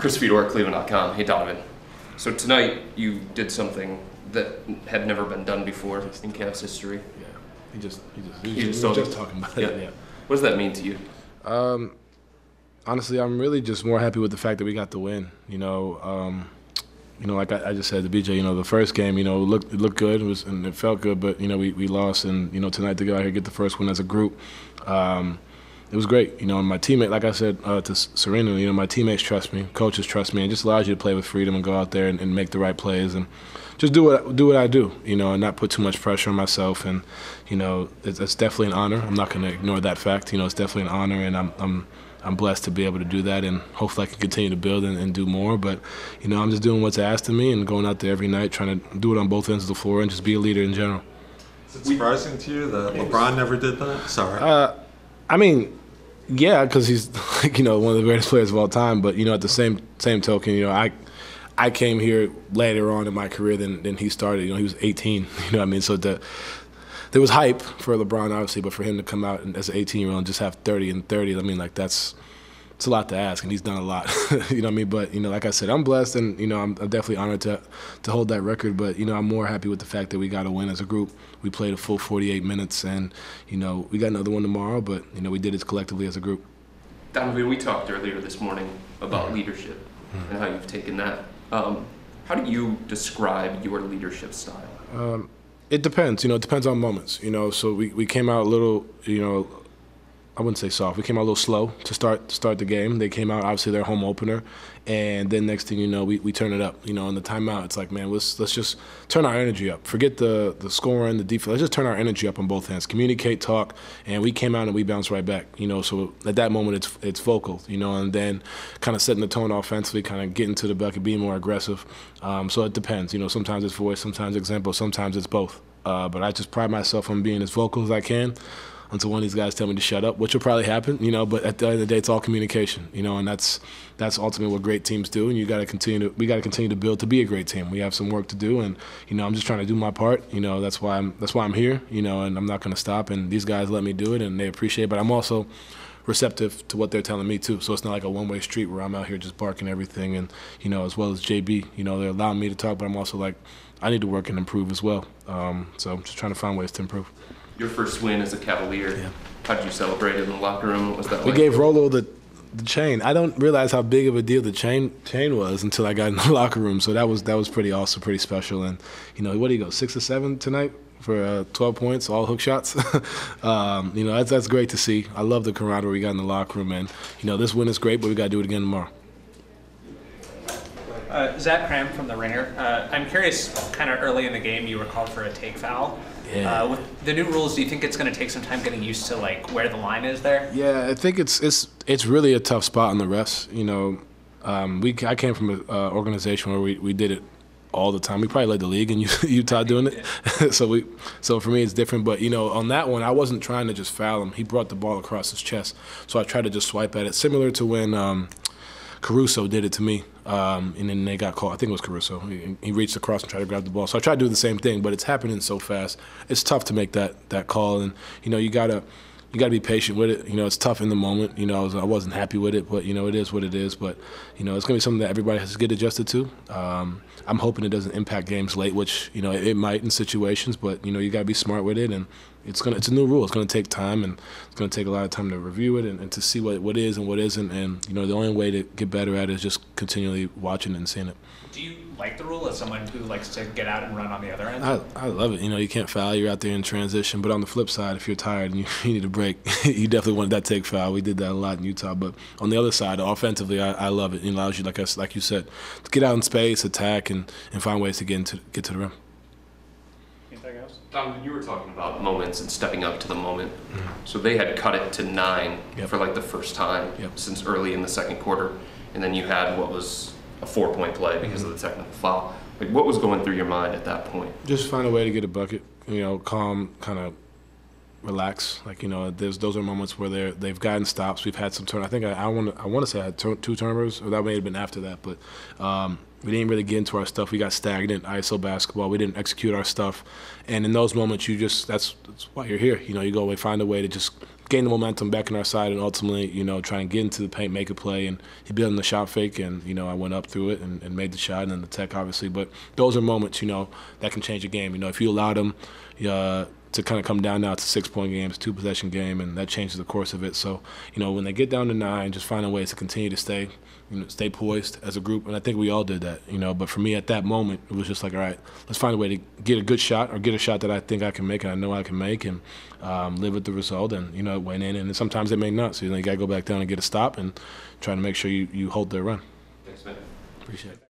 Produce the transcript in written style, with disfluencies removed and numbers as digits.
Chris Fedor, Cleveland.com. Hey, Donovan. So tonight you did something that had never been done before in Cavs history. Yeah, he just talking about it. Yeah. What does that mean to you? Honestly, I'm really just more happy with the fact that we got the win. Like I just said to BJ, the first game, it looked good, and it felt good, but we lost, and tonight to go out here and get the first win as a group, it was great. And my teammate, like I said to Serena, my teammates trust me, coaches trust me, and it just allows you to play with freedom and go out there and make the right plays and just do what I do, and not put too much pressure on myself. And it's definitely an honor. I'm not going to ignore that fact. It's definitely an honor, and I'm blessed to be able to do that, and hopefully I can continue to build and do more. But, I'm just doing what's asked of me and going out there every night, trying to do it on both ends of the floor and just be a leader in general. Is it surprising to you that LeBron never did that? Sorry. Yeah, because he's one of the greatest players of all time. But, at the same token, I came here later on in my career than he started. He was 18. So there was hype for LeBron, obviously, but for him to come out as an 18-year-old and just have 30 and 30, it's a lot to ask, and he's done a lot. But like I said, I'm blessed, and I'm definitely honored to hold that record. But I'm more happy with the fact that we got a win as a group. We played a full 48 minutes, and we got another one tomorrow. But we did it collectively as a group. Donovan, we talked earlier this morning about leadership and how you've taken that. How do you describe your leadership style? It depends. It depends on moments. So we came out a little, I wouldn't say soft. We came out a little slow to start the game. They came out, obviously, their home opener, and then next thing you know, we turn it up. In the timeout, it's like, man, let's just turn our energy up. Forget the scoring, the defense. Let's just turn our energy up on both ends. Communicate, talk, and we came out and we bounced right back. So at that moment, it's vocal. And then kind of setting the tone offensively, kind of getting to the bucket, being more aggressive. So it depends. Sometimes it's voice, sometimes example, sometimes it's both. But I just pride myself on being as vocal as I can until one of these guys tell me to shut up, which will probably happen, but at the end of the day, it's all communication, and that's ultimately what great teams do, and we got to continue to build to be a great team. We have some work to do, and I'm just trying to do my part. That's why I'm here, and I'm not going to stop. And these guys let me do it, and they appreciate it. But I'm also receptive to what they're telling me too. So it's not like a one-way street where I'm out here just barking everything. And as well as JB, they're allowing me to talk, but I'm also like, I need to work and improve as well. So I'm just trying to find ways to improve. Your first win as a Cavalier. Yeah. How did you celebrate it in the locker room? What was that like? We gave Rolo the chain. I don't realize how big of a deal the chain was until I got in the locker room. So that was pretty awesome, pretty special. And what do you go, 6 or 7 tonight for 12 points, all hook shots? That's great to see. I love the camaraderie we got in the locker room, and this win is great, but we got to do it again tomorrow. Zach Cram from The Ringer. I'm curious, kind of early in the game, you were called for a take foul. Yeah. With the new rules, do you think it's going to take some time getting used to where the line is there? Yeah, I think it's really a tough spot on the refs. I came from an organization where we did it all the time. We probably led the league in Utah doing it. So for me, it's different. But on that one, I wasn't trying to just foul him. He brought the ball across his chest, so I tried to just swipe at it, similar to when Caruso did it to me, and then they got called. I think it was Caruso. He reached across and tried to grab the ball. So I tried to do the same thing, but it's happening so fast. It's tough to make that call, and you gotta be patient with it. It's tough in the moment. I wasn't happy with it, but it is what it is. But it's gonna be something that everybody has to get adjusted to. I'm hoping it doesn't impact games late, which it might in situations. But you gotta be smart with it, and it's a new rule. It's gonna take time, and it's gonna take a lot of time to review it and to see what is and what isn't. And the only way to get better at it is just continually watching it and seeing it. Do you like the rule as someone who likes to get out and run on the other end? I love it. You can't foul. You're out there in transition. But on the flip side, if you're tired and you need a break, you definitely want that take foul. We did that a lot in Utah. But on the other side, offensively, I love it. It allows you, like you said, to get out in space, attack, and find ways to get to the rim. Anything else? Donovan, you were talking about moments and stepping up to the moment. So they had cut it to 9 for the first time since early in the second quarter. And then you had what was a 4-point play because of the technical foul. What was going through your mind at that point? Just find a way to get a bucket, calm, kind of relax. Those are moments where they've gotten stops. We've had some turn. I think I want to say I had 2 turnovers, or that may have been after that. But we didn't really get into our stuff. We got stagnant, ISO basketball. We didn't execute our stuff. And in those moments, that's why you're here. You go away, find a way to just gain the momentum back in our side, and ultimately, try and get into the paint, make a play. And he built in the shot fake, and I went up through it and made the shot, and then the tech, obviously. But those are moments, that can change a game. If you allow them to kind of come down now to 6-point games, 2-possession game, and that changes the course of it. So, when they get down to 9, just finding ways to continue to stay poised as a group, and I think we all did that, But for me, at that moment, it was just like, all right, let's find a way to get a good shot, or get a shot that I think I can make and I know I can make, and live with the result. And it went in, and sometimes it may not. So you got to go back down and get a stop and try to make sure you hold their run. Thanks, man. Appreciate it.